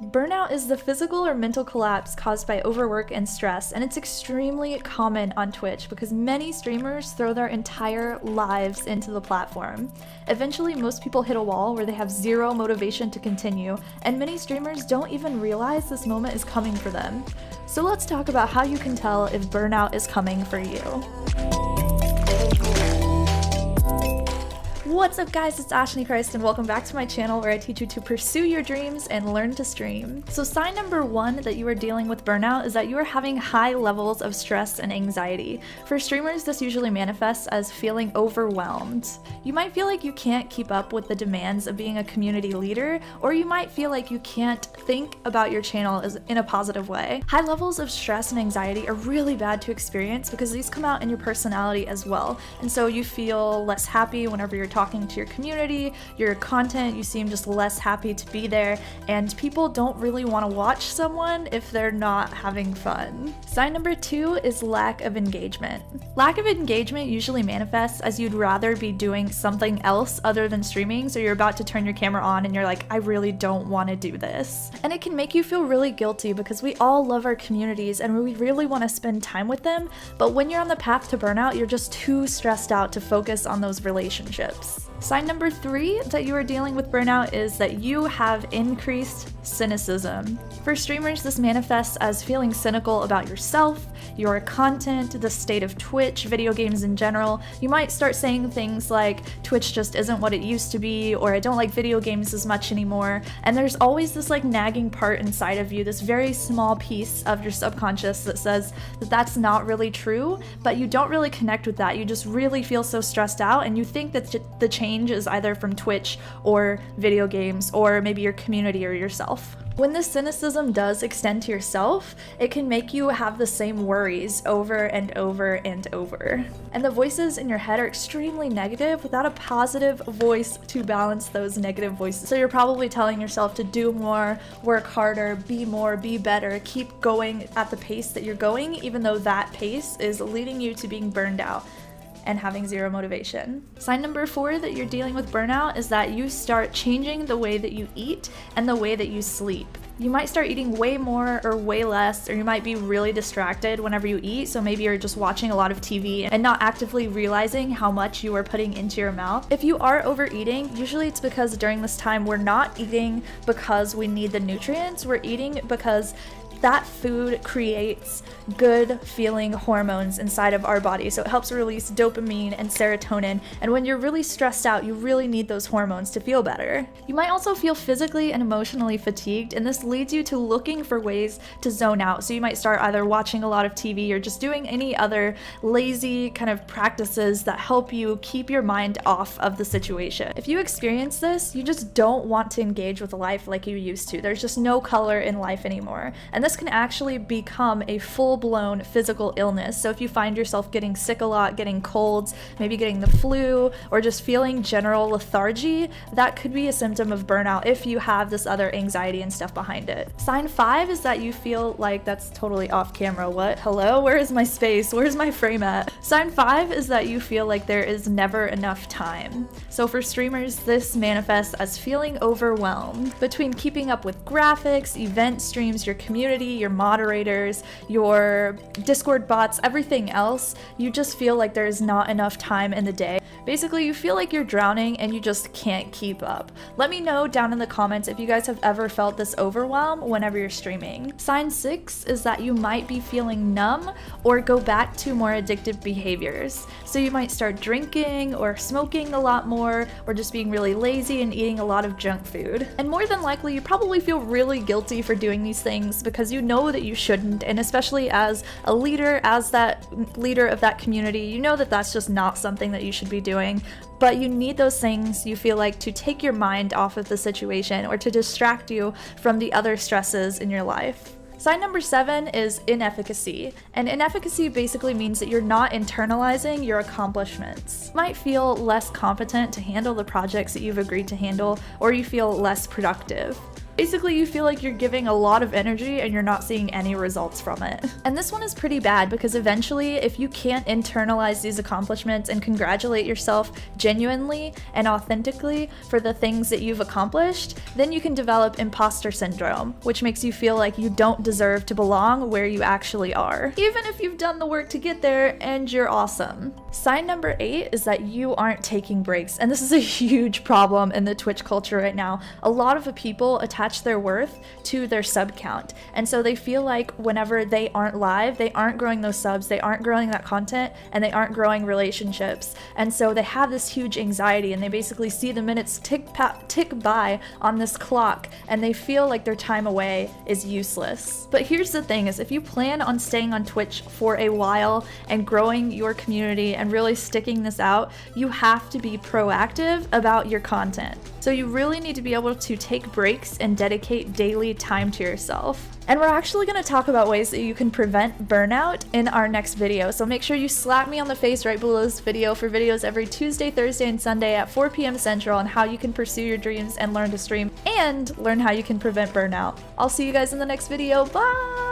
Burnout is the physical or mental collapse caused by overwork and stress, and it's extremely common on Twitch because many streamers throw their entire lives into the platform. Eventually, most people hit a wall where they have zero motivation to continue, and many streamers don't even realize this moment is coming for them. So let's talk about how you can tell if burnout is coming for you. What's up guys, it's ashnichrist and welcome back to my channel where I teach you to pursue your dreams and learn to stream. So sign number one that you are dealing with burnout is that you are having high levels of stress and anxiety. For streamers, this usually manifests as feeling overwhelmed. You might feel like you can't keep up with the demands of being a community leader, or you might feel like you can't think about your channel in a positive way. High levels of stress and anxiety are really bad to experience because these come out in your personality as well. And so you feel less happy whenever you're talking to your community, your content, you seem just less happy to be there, and people don't really want to watch someone if they're not having fun. Sign number two is lack of engagement. Lack of engagement usually manifests as you'd rather be doing something else other than streaming, so you're about to turn your camera on and you're like, I really don't want to do this. And it can make you feel really guilty because we all love our communities and we really want to spend time with them, but when you're on the path to burnout, you're just too stressed out to focus on those relationships. Sign number three that you are dealing with burnout is that you have increased cynicism. For streamers, this manifests as feeling cynical about yourself, your content, the state of Twitch, video games in general. You might start saying things like, Twitch just isn't what it used to be, or I don't like video games as much anymore. And there's always this like nagging part inside of you, this very small piece of your subconscious that says that that's not really true, but you don't really connect with that. You just really feel so stressed out and you think that the change is either from Twitch or video games or maybe your community or yourself. When this cynicism does extend to yourself, it can make you have the same worries over and over and over. And the voices in your head are extremely negative without a positive voice to balance those negative voices. So you're probably telling yourself to do more, work harder, be more, be better, keep going at the pace that you're going, even though that pace is leading you to being burned out and having zero motivation. Sign number four that you're dealing with burnout is that you start changing the way that you eat and the way that you sleep. You might start eating way more or way less, or you might be really distracted whenever you eat, so maybe you're just watching a lot of TV and not actively realizing how much you are putting into your mouth. If you are overeating, usually it's because during this time we're not eating because we need the nutrients, we're eating because that food creates good feeling hormones inside of our body. So it helps release dopamine and serotonin. And when you're really stressed out, you really need those hormones to feel better. You might also feel physically and emotionally fatigued, and this leads you to looking for ways to zone out. So you might start either watching a lot of TV or just doing any other lazy kind of practices that help you keep your mind off of the situation. If you experience this, you just don't want to engage with life like you used to. There's just no color in life anymore. And this can actually become a full-blown physical illness. So if you find yourself getting sick a lot, getting colds, maybe getting the flu, or just feeling general lethargy, that could be a symptom of burnout if you have this other anxiety and stuff behind it. Sign five is that you feel like, that's totally off camera. What? Hello? Where is my space? Where's my frame at? Sign five is that you feel like there is never enough time. So for streamers, this manifests as feeling overwhelmed between keeping up with graphics, event streams, your community, your moderators, your Discord bots, everything else. You just feel like there is not enough time in the day. Basically, you feel like you're drowning and you just can't keep up. Let me know down in the comments if you guys have ever felt this overwhelm whenever you're streaming. Sign six is that you might be feeling numb or go back to more addictive behaviors. So you might start drinking or smoking a lot more, or just being really lazy and eating a lot of junk food. And more than likely, you probably feel really guilty for doing these things because you know that you shouldn't, and especially as a leader, as that leader of that community, you know that that's just not something that you should be doing, but you need those things, you feel like, to take your mind off of the situation or to distract you from the other stresses in your life. Sign number seven is inefficacy, and inefficacy basically means that you're not internalizing your accomplishments. You might feel less competent to handle the projects that you've agreed to handle, or you feel less productive. Basically, you feel like you're giving a lot of energy and you're not seeing any results from it. And this one is pretty bad because eventually, if you can't internalize these accomplishments and congratulate yourself genuinely and authentically for the things that you've accomplished, then you can develop imposter syndrome, which makes you feel like you don't deserve to belong where you actually are, even if you've done the work to get there and you're awesome. Sign number 8 is that you aren't taking breaks, and this is a huge problem in the Twitch culture right now. A lot of people attach their worth to their sub count, and so they feel like whenever they aren't live, they aren't growing those subs, they aren't growing that content, and they aren't growing relationships, and so they have this huge anxiety, and they basically see the minutes tick by on this clock, and they feel like their time away is useless. But here's the thing is, if you plan on staying on Twitch for a while and growing your community and really sticking this out, you have to be proactive about your content. So you really need to be able to take breaks and dedicate daily time to yourself. And we're actually going to talk about ways that you can prevent burnout in our next video. So make sure you slap me on the face right below this video for videos every Tuesday, Thursday, and Sunday at 4 p.m. Central on how you can pursue your dreams and learn to stream and learn how you can prevent burnout. I'll see you guys in the next video. Bye!